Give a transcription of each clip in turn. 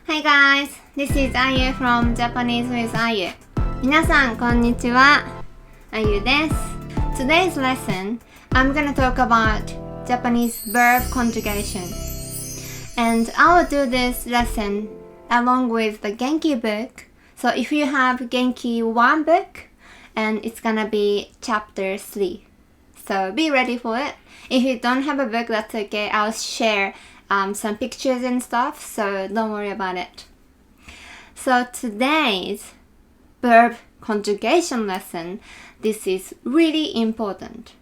Hi guys, this is Ayu from Japanese with Ayu. 皆さんこんにちは、Ayu です。Today's lesson, I'm gonna talk about Japanese verb conjugation. And I'll do this lesson along with the Genki book. So if you have Genki1 book, and it's gonna be chapter 3. So be ready for it. If you don't have a book, that's okay. I'll share some pictures and stuff, so don't worry about it. So today's verb conjugation lesson, this is really important.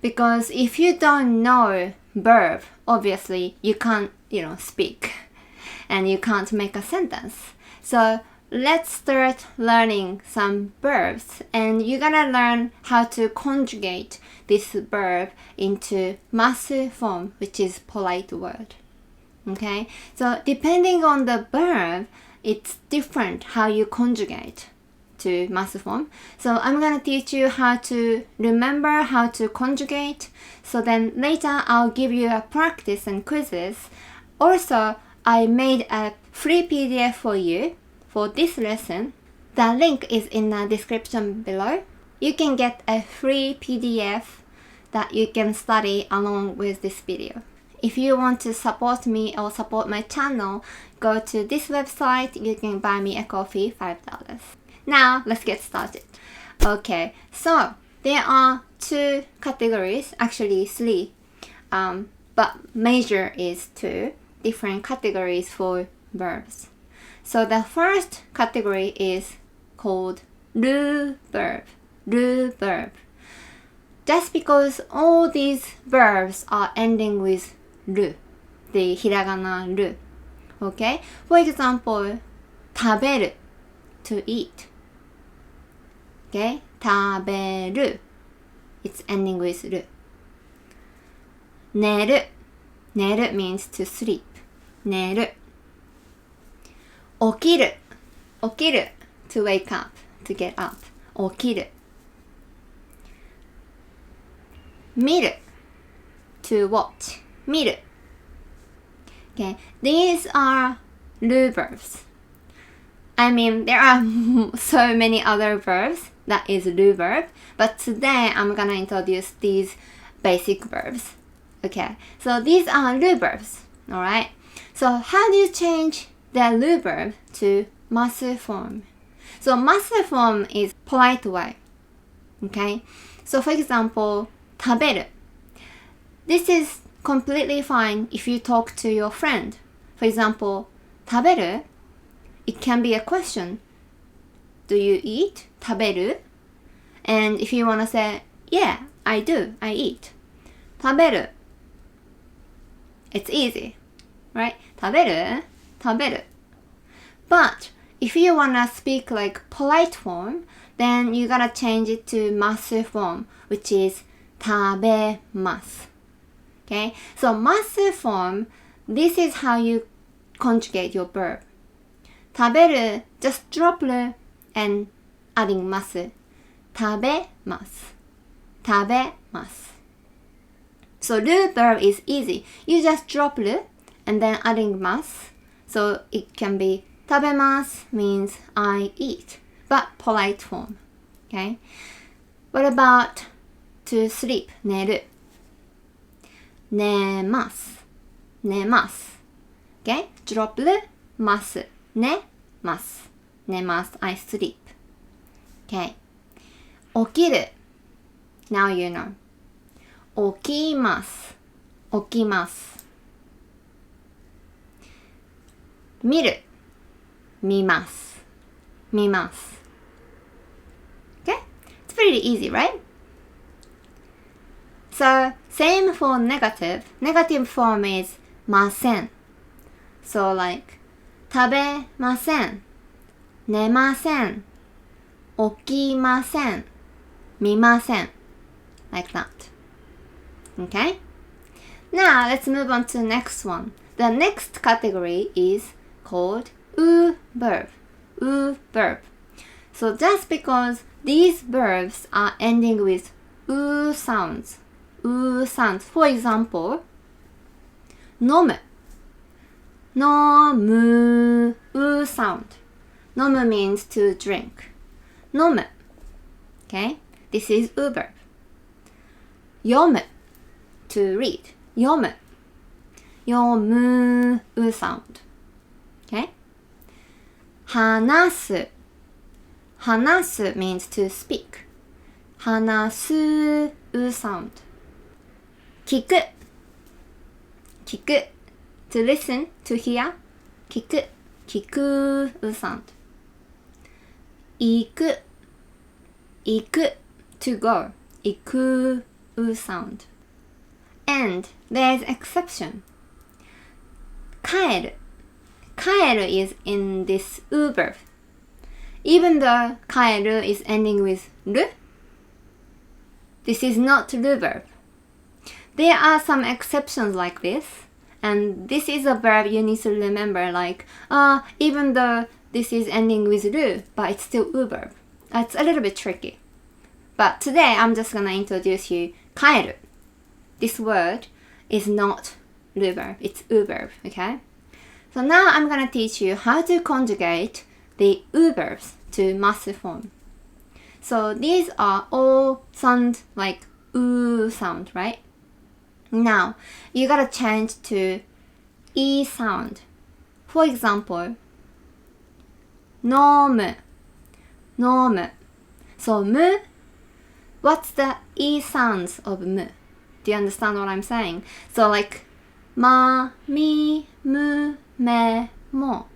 Because if you don't know verb, obviously you can't, speak. And you can't make a sentence. So let's start learning some verbs. And you're gonna learn how to conjugate this verb into masu form, which is polite word. Okay? So depending on the verb, it's different how you conjugate to masu form. So I'm gonna teach you how to remember how to conjugate. So then later I'll give you a practice and quizzes. Also, I made a free PDF for you for this lesson. The link is in the description below. You can get a free PDF that you can study along with this video. If you want to support me or support my channel, go to this website. You can buy me a coffee, $5. Now, let's get started. Okay, so there are two categories, actually three, but major is two different categories for verbs. So the first category is calledるverb. るverb. Just because all these verbs are ending with る, the hiragana る. Okay? For example, 食べる, to eat. Okay? 食べる. It's ending with る. 寝る. 寝る means to sleep. 寝る. 起きる. 起きる to wake up, to get up. 起きる. 見る to watch. 見る. Okay, these are る verbs. I mean, there are so many other verbs that is る verb, but today I'm gonna introduce these basic verbs. Okay, so these are る verbs, alright? So how do you change the る verb to masu form? So masu form is polite way. Okay, so for example, 食べる. This is completely fine if you talk to your friend. For example, 食べる? It can be a question. Do you eat? 食べる? And if you want to say, yeah, I do, I eat. 食べる. It's easy, right? 食べる? 食べる. But if you want to speak like polite form, then you gotta change it to masu form, which is 食べます. Okay, so masu form, this is how you conjugate your verb. 食べる, just drop る and adding ます. 食べます. 食べます. So る verb is easy. You just drop る and then adding ます. So it can be 食べます means I eat, but polite form. Okay, what about to sleep? 寝る. 寝ます. 寝ます. Okay, drop る ます. 寝ます. 寝ます. I sleep. Okay, 起きる. Now you know. 起きます. 起きます. 見る. 見ます. 見ます. Okay, it's pretty easy, right? So, same for negative. Negative form is ません. So like, 食べません. 寝ません. 起きません. 見ません. Like that. Okay? Now, let's move on to the next one. The next category is called うverb. うverb. So just because these verbs are ending with う sounds. う sounds. For example, 飲む. 飲む飲む means to drink. 飲む Okay? This is u verb. 読む to read. 読む読む u sound. Okay? 話す話す means to speak. 話す u sound. 聞く聞く to listen, to hear. 聞く聞く u sound. 行く行く to go. 行く u sound. And there's exception. 帰る帰る is in this u verb. Even though 帰る is ending with る this is notるverb. There are some exceptions like this, and this is a verb you need to remember, like, even though this is ending with る but it's still u verb. It's a little bit tricky. But today I'm just gonna introduce you 帰る. This word is not る verb, it's u verb, okay? So now I'm gonna teach you how to conjugate the u verbs to massive form. So these are all sound like u sound, right? Now you gotta change to e sound. For example, 飲む飲む So む What's the e sounds of む Do you understand what I'm saying? So like まみむめも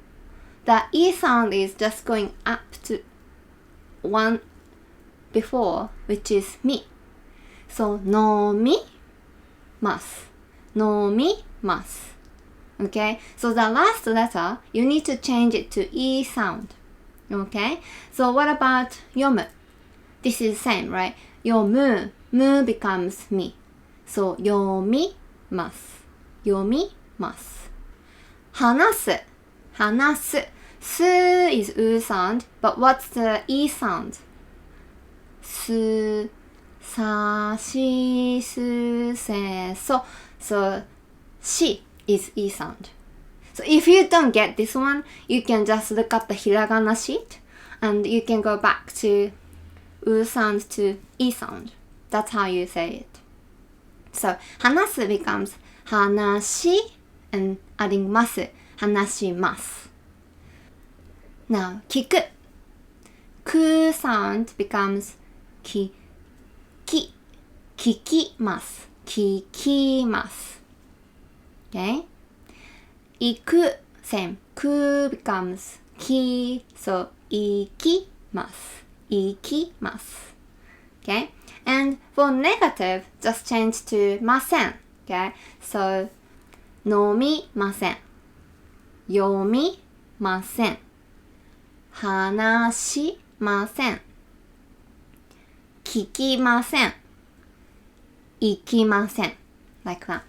The e sound is just going up to one before, which is み So 飲みます飲みます Okay, so the last letter, you need to change it to e sound. Okay, so what about 読む This is the same, right? 読む mu becomes み So 読みます読みます話す話す す is u sound, but what's the e sound? すさしすせそ So し is e sound. So if you don't get this one, you can just look at the hiragana sheet and you can go back to u sound to e sound. That's how you say it. So 話す becomes 話 and adding ます話します Now 聞く く sound becomes きき聞きます聞きます Okay? 行く same く becomes き so 行きます行きます Okay? And for negative, just change to ません Okay? So 飲みません読みません話しません聞きません行きません like that.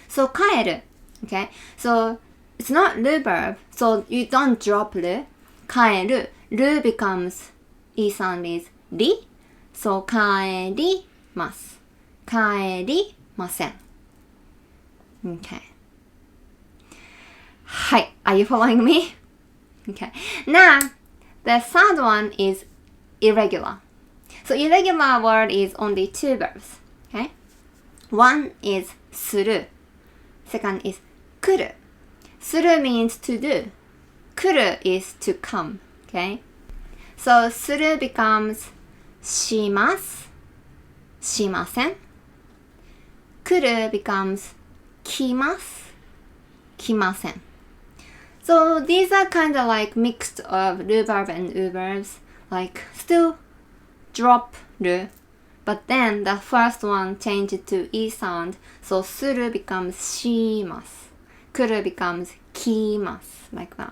So 帰る Okay? So it's not る verb, so you don't drop る帰る る becomes e sound is り So 帰ります帰りません Okay. Hi, are you following me? Okay. Now, the third one is irregular. So irregular word is only two verbs. Okay. One is する Second is 来る する means to do. 来る is to come. Okay. So する becomes しますしません来る becomes 来ます来ません So these are kind of like mixed of る verb and u verbs, like still drop る but then the first one changed to e sound, so する becomes します来る becomes 来ます like that.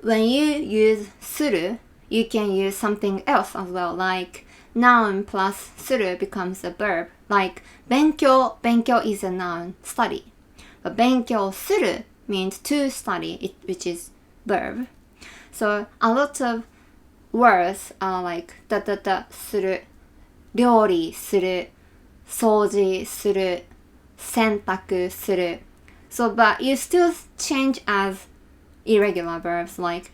When you use する you can use something else as well, like noun plus する becomes a verb, like 勉強 is a noun, study, but 勉強する means to study, which is verb. So a lot of words are like だだだする料理する掃除する洗濯する So but you still change as irregular verbs like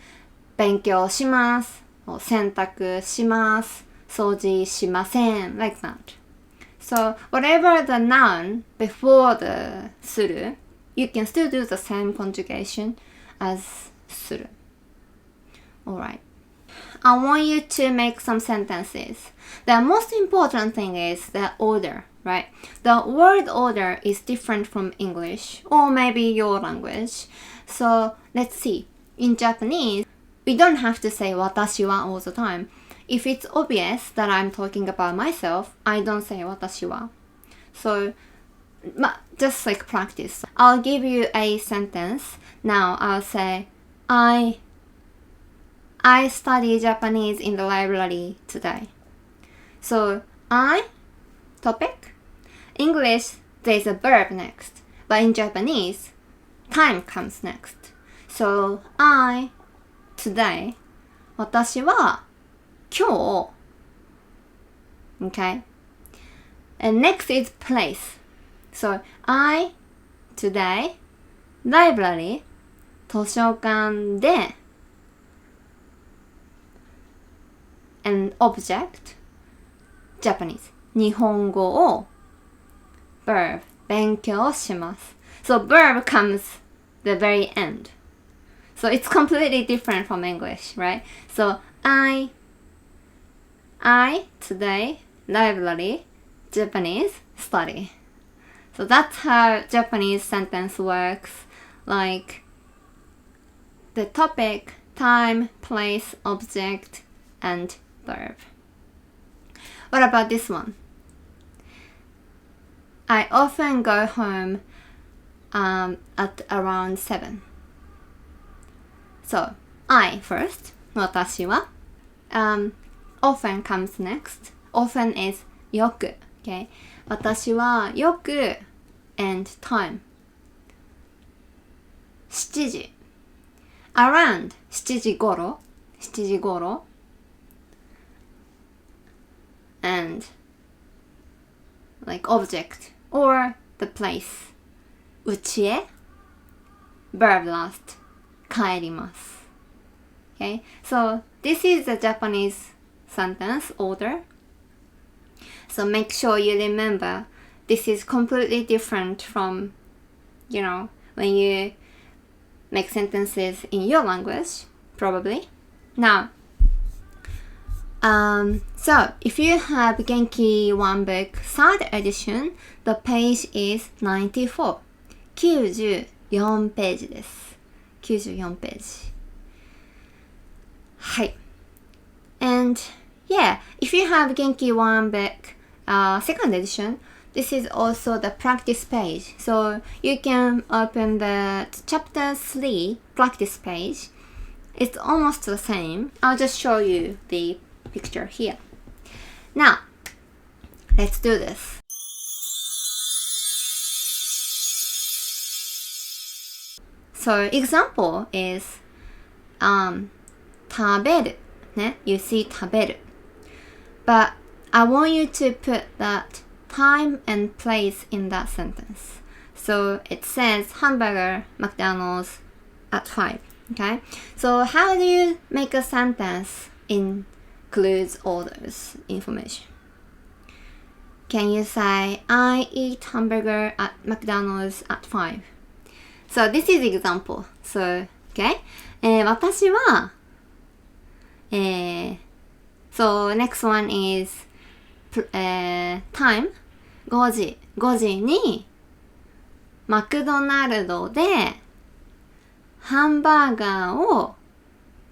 勉強します、洗濯します、掃除しません like that. So whatever the noun before the する you can still do the same conjugation as する. Alright. I want you to make some sentences. The most important thing is the order, right? The word order is different from English or maybe your language. So let's see. In Japanese, we don't have to say 私は all the time. If it's obvious that I'm talking about myself, I don't say 私は. So, just like practice. I'll give you a sentence. Now I'll say, I study Japanese in the library today. So, I, topic. English, there's a verb next. But in Japanese, time comes next. So, I, today. 私は今日. Okay? And next is place. So, I, today, library, 図書館で, and object, Japanese, 日本語を verb, 勉強します. So verb comes the very end. So it's completely different from English, right? So I today, library, Japanese, study. So that's how Japanese sentence works. Like the topic, time, place, object, and verb. What about this one? I often go home at around 7. So, I first, 私は. Often comes next. Often is よく. Okay? 私はよく and time. 7時. Around 7時頃. 7時頃. And like object or the place. 家へ verb last. 帰ります. Okay? So this is the Japanese sentence order. So make sure you remember this is completely different from, when you make sentences in your language, probably. Now, so if you have Genki 1 book 3rd edition, the page is 94. 94ページです。94ページ。はい。And yeah, if you have Genki 1 book 2nd edition, this is also the practice page. So you can open the chapter 3 practice page. It's almost the same. I'll just show you the picture here. Now, let's do this. So example is 食べる ね You see 食べる But I want you to put that time and place in that sentence. So it says hamburger McDonald's at 5. Okay? So how do you make a sentence includes all those information? Can you say I eat hamburger at McDonald's at 5? So this is example. So, okay? 私はSo next one is time 5時にマクドナルドでハンバーガーを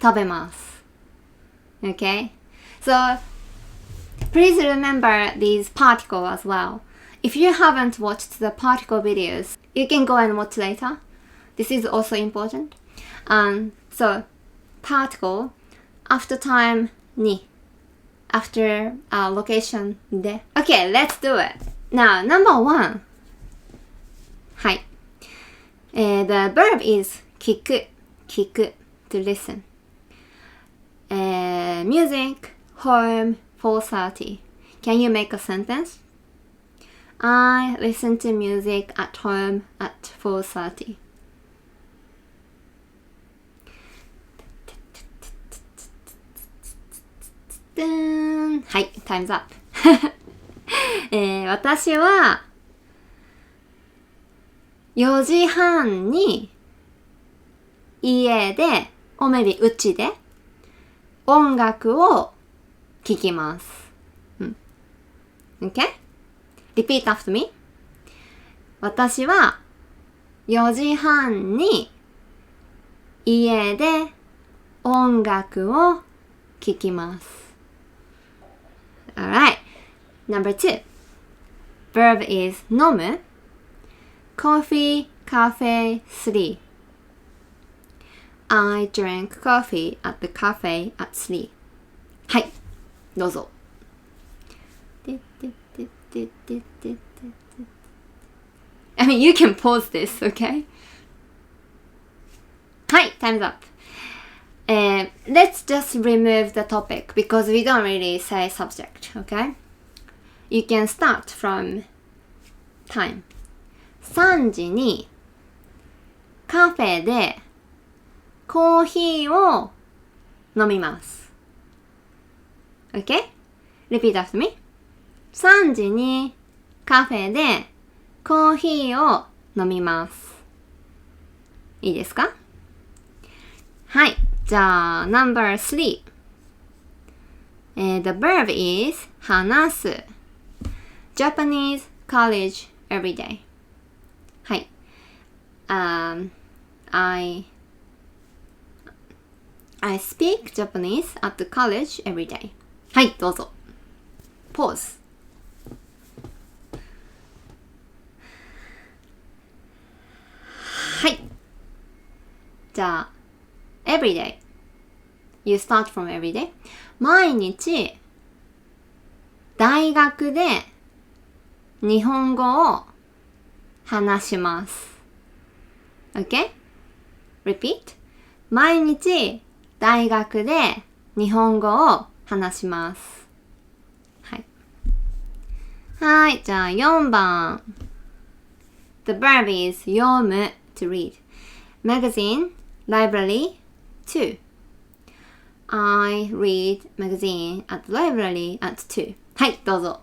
食べます。Okay? So please remember these particle as well. If you haven't watched the particle videos, you can go and watch later. This is also important. So particle after time に after location で Okay, let's do it. Now, number 1. はい。The verb is 聞く to listen. Music, home, 4:30. Can you make a sentence? I listen to music at home at 4:30. はい、time's up 私は4時半に家でor maybeうちで音楽を聴きます。Okay? Repeat after me. 私は4時半に家で音楽を聴きます。Alright. Number 2. Verb is 飲む Coffee, cafe, 3. I drank coffee at the cafe at 3. はい、どうぞ。I mean, you can pause this, okay? はい、time's up. Let's just remove the topic because we don't really say subject, okay? You can start from time. 3時にカフェでコーヒーを飲みます。Okay? Repeat after me. 3時にカフェでコーヒーを飲みます。いいですか？はい。じゃあ、number 3. The verb is 話す Japanese college every day. はい。I speak Japanese at the college every day. はい、どうぞ。Pause. はい。じゃあ、every day. You start from every day. 毎日、大学で日本語を話します。Okay? Repeat. 毎日、大学で日本語を話します。はい。はい、じゃあ4番。The verb is 読む to read. Magazine, library, 2. I read magazine at the library at 2. はい、どうぞ。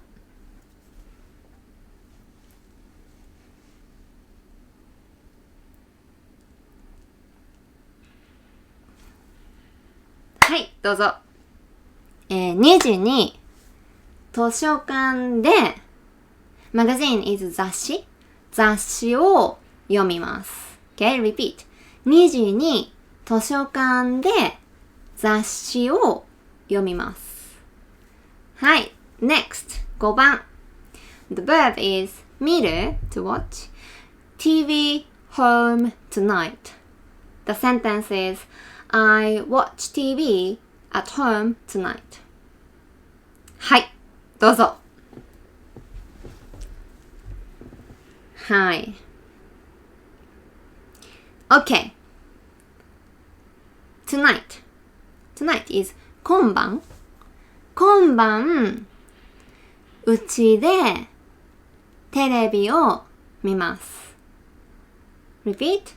はい、どうぞ。2時に図書館で Magazine is 雑誌を読みます。Okay, repeat. 2時に図書館で雑誌を読みます。はい、next 5番。The verb is 見る to watch. TV home tonight. The sentence is I watch TV at home tonight. はい、どうぞ。はい。Okay. Tonight. Tonight is 今晩。今晩、うちでテレビを見ます。Repeat.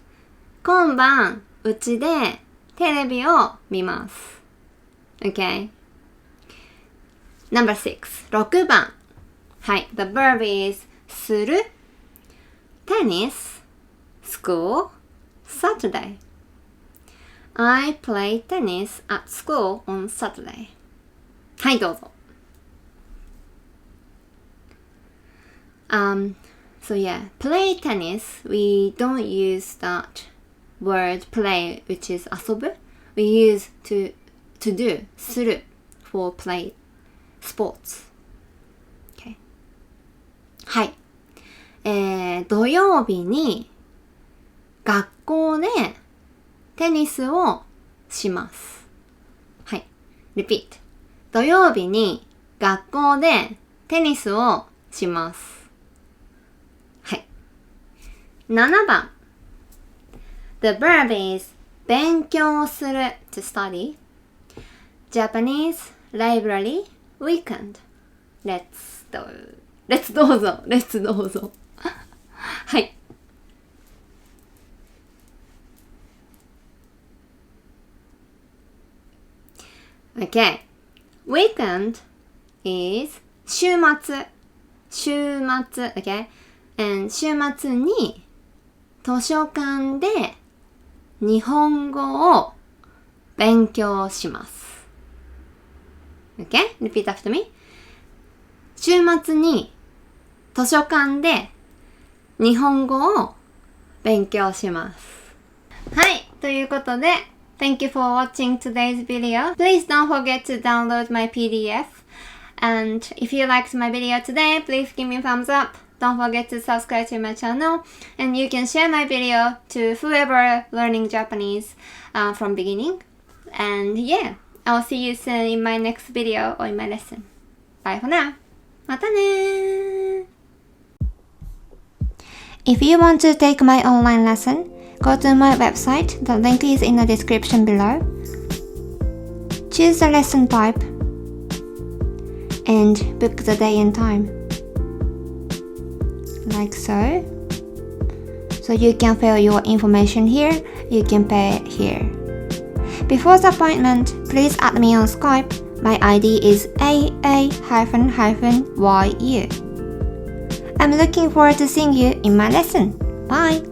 今晩、うちでテレビを見ます。Okay. Number 6. 6番。はい。The verb is する Tennis, school, Saturday. I play tennis at school on Saturday. はい、どうぞ。So yeah, play tennis, we don't use that word play, which is 遊ぶ. We use to do, する for play, sports. Okay. はい。土曜日に学校でテニスをします。はい。Repeat. 土曜日に学校でテニスをします。はい。7番。The verb is 勉強する to study. Japanese library weekend. Let's どうぞ。はい。Okay. Weekend is 週末 okay? And 週末に図書館で日本語を勉強します。Okay? Repeat after me. 週末に図書館で日本語を勉強します。はい、ということで Thank you for watching today's video. Please don't forget to download my PDF. And if you liked my video today, please give me a thumbs up. Don't forget to subscribe to my channel. And you can share my video to whoever learning Japanese from beginning. And yeah, I'll see you soon in my next video or in my lesson. Bye for now. またね。If you want to take my online lesson, go to my website. The link is in the description below. Choose the lesson type and book the day and time. Like so. So you can fill your information here. You can pay here. Before the appointment, please add me on Skype. My ID is AA-YU. I'm looking forward to seeing you in my lesson. Bye!